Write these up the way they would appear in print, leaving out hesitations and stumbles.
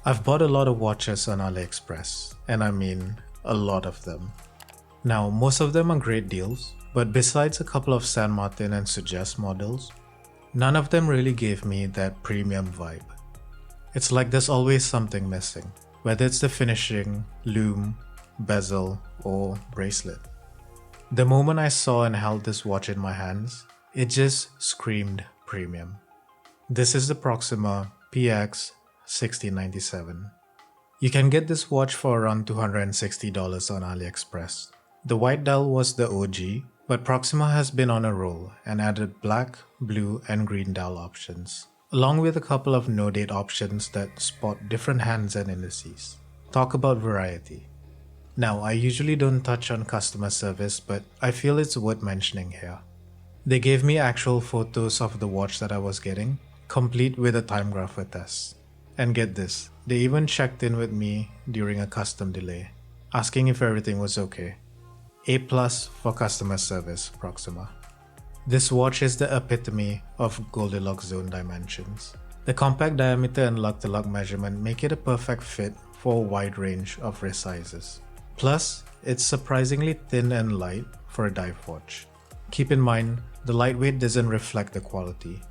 I've bought a lot of watches on AliExpress, and I mean a lot of them. Now, most of them are great deals, but besides a couple of San Martin and Suggest models, none of them really gave me that premium vibe. It's like there's always something missing, whether it's the finishing, lume, bezel, or bracelet. The moment I saw and held this watch in my hands, it just screamed premium. This is the Proxima PX1697. You can get this watch for around $260 on AliExpress. The white dial was the OG, but Proxima has been on a roll and added black, blue, and green dial options, along with a couple of no-date options that spot different hands and indices. Talk about variety. Now, I usually don't touch on customer service, but I feel it's worth mentioning here. They gave me actual photos of the watch that I was getting, complete with a time grapher test. And get this, they even checked in with me during a custom delay, asking if everything was okay. A+ for customer service, Proxima. This watch is the epitome of Goldilocks zone dimensions. The compact diameter and lug-to-lug measurement make it a perfect fit for a wide range of wrist sizes. Plus, it's surprisingly thin and light for a dive watch. Keep in mind, the lightweight doesn't reflect the quality.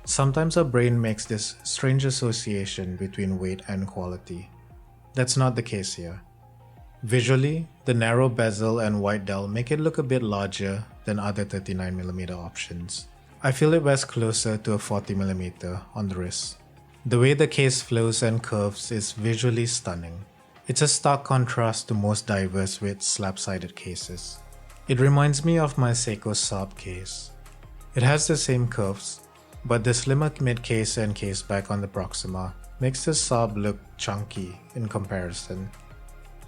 Sometimes our brain makes this strange association between weight and quality. That's not the case here. Visually, the narrow bezel and white dial make it look a bit larger than other 39mm options. I feel it wears closer to a 40mm on the wrist. The way the case flows and curves is visually stunning. It's a stark contrast to most divers with slab-sided cases. It reminds me of my Seiko Saab case. It has the same curves, but the slimmer mid-case and caseback on the Proxima makes the Saab look chunky in comparison.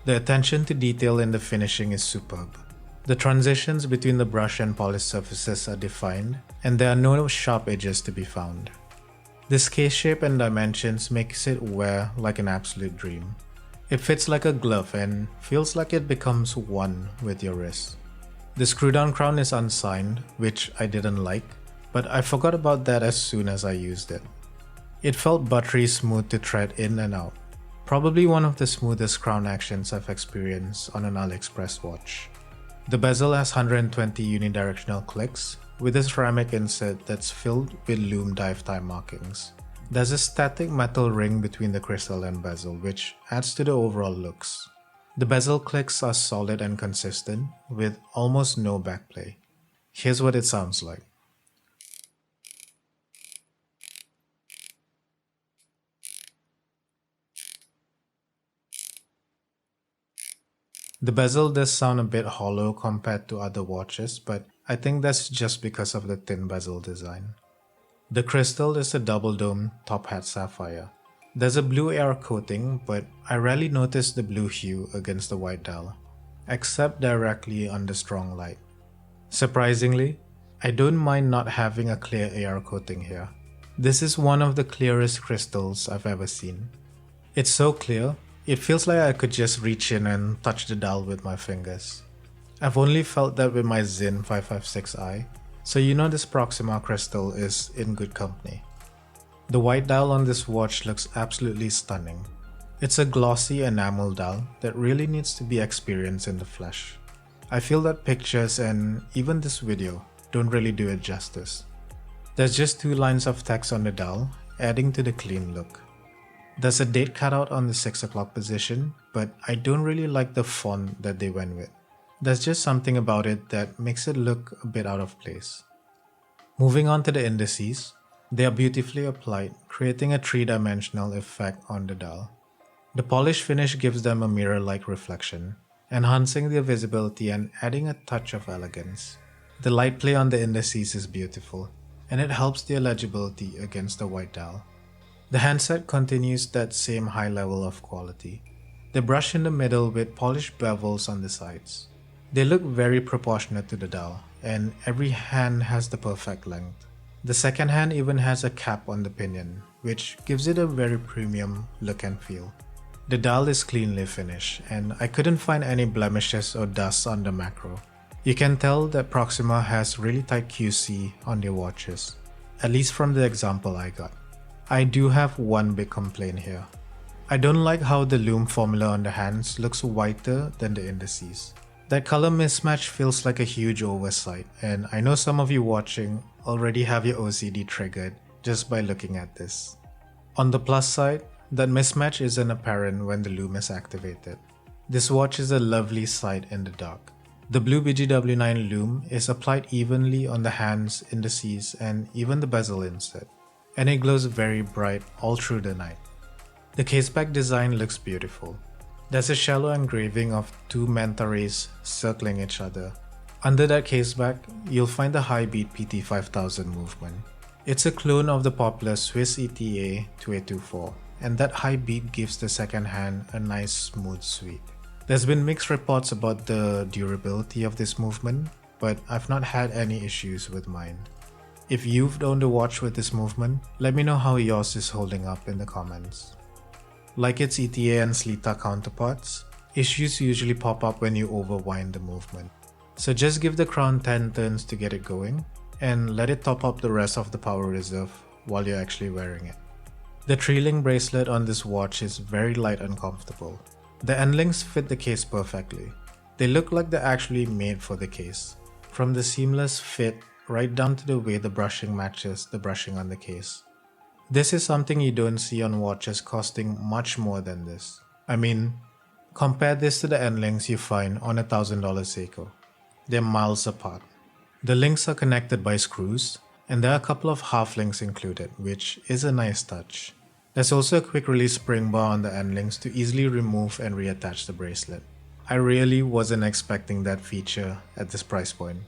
The attention to detail in the finishing is superb. The transitions between the brush and polished surfaces are defined, and there are no sharp edges to be found. This case shape and dimensions makes it wear like an absolute dream. It fits like a glove and feels like it becomes one with your wrist. The screw-down crown is unsigned, which I didn't like, but I forgot about that as soon as I used it. It felt buttery smooth to thread in and out. Probably one of the smoothest crown actions I've experienced on an AliExpress watch. The bezel has 120 unidirectional clicks with a ceramic insert that's filled with lume dive time markings. There's a static metal ring between the crystal and bezel, which adds to the overall looks. The bezel clicks are solid and consistent with almost no backplay. Here's what it sounds like. The bezel does sound a bit hollow compared to other watches, but I think that's just because of the thin bezel design. The crystal is a double dome top hat sapphire. There's a blue air coating, but I rarely notice the blue hue against the white dial, except directly under strong light. Surprisingly, I don't mind not having a clear AR coating here. This is one of the clearest crystals I've ever seen. It's so clear, it feels like I could just reach in and touch the dial with my fingers. I've only felt that with my Zin 556i, so you know this Proxima crystal is in good company. The white dial on this watch looks absolutely stunning. It's a glossy enamel dial that really needs to be experienced in the flesh. I feel that pictures and even this video don't really do it justice. There's just 2 lines of text on the dial, adding to the clean look. There's a date cutout on the 6 o'clock position, but I don't really like the font that they went with. There's just something about it that makes it look a bit out of place. Moving on to the indices, they are beautifully applied, creating a 3-dimensional effect on the dial. The polished finish gives them a mirror-like reflection, enhancing their visibility and adding a touch of elegance. The light play on the indices is beautiful, and it helps their legibility against the white dial. The handset continues that same high level of quality. They brush in the middle with polished bevels on the sides. They look very proportionate to the dial, and every hand has the perfect length. The second hand even has a cap on the pinion, which gives it a very premium look and feel. The dial is cleanly finished, and I couldn't find any blemishes or dust on the macro. You can tell that Proxima has really tight QC on their watches, at least from the example I got. I do have one big complaint here. I don't like how the Lume formula on the hands looks whiter than the Indices. That color mismatch feels like a huge oversight, and I know some of you watching already have your OCD triggered just by looking at this. On the plus side, that mismatch isn't apparent when the Lume is activated. This watch is a lovely sight in the dark. The blue BGW9 Lume is applied evenly on the hands, indices, and even the bezel inset, and it glows very bright all through the night. The caseback design looks beautiful. There's a shallow engraving of two manta rays circling each other. Under that caseback, you'll find the high-beat PT5000 movement. It's a clone of the popular Swiss ETA 2824, and that high beat gives the second hand a nice smooth sweep. There's been mixed reports about the durability of this movement, but I've not had any issues with mine. If you've owned a watch with this movement, let me know how yours is holding up in the comments. Like its ETA and Slita counterparts, issues usually pop up when you overwind the movement. So just give the crown 10 turns to get it going, and let it top up the rest of the power reserve while you're actually wearing it. The trailing bracelet on this watch is very light and comfortable. The end links fit the case perfectly. They look like they're actually made for the case. From the seamless fit right down to the way the brushing matches the brushing on the case. This is something you don't see on watches costing much more than this. I mean, compare this to the end links you find on a $1,000 Seiko. They're miles apart. The links are connected by screws, and there are a couple of half links included, which is a nice touch. There's also a quick release spring bar on the end links to easily remove and reattach the bracelet. I really wasn't expecting that feature at this price point.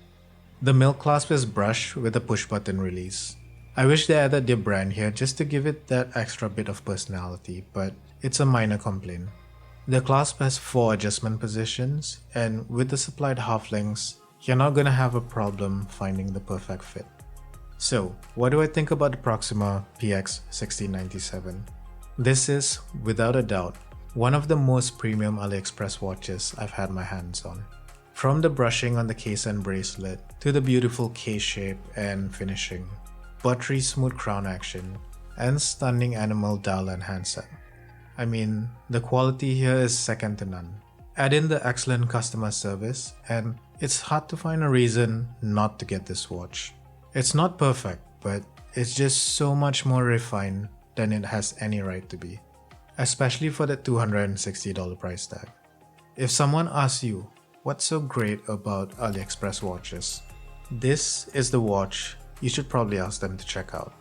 The milk clasp is brushed with a push button release. I wish they added their brand here just to give it that extra bit of personality, but it's a minor complaint. The clasp has 4 adjustment positions, and with the supplied half links, you're not gonna have a problem finding the perfect fit. So, what do I think about the Proxima PX1697? This is, without a doubt, one of the most premium AliExpress watches I've had my hands on. From the brushing on the case and bracelet, to the beautiful case shape and finishing, buttery smooth crown action, and stunning animal dial and handset. I mean, the quality here is second to none. Add in the excellent customer service, and it's hard to find a reason not to get this watch. It's not perfect, but it's just so much more refined than it has any right to be, especially for the $260 price tag. If someone asks you, what's so great about AliExpress watches? This is the watch you should probably ask them to check out.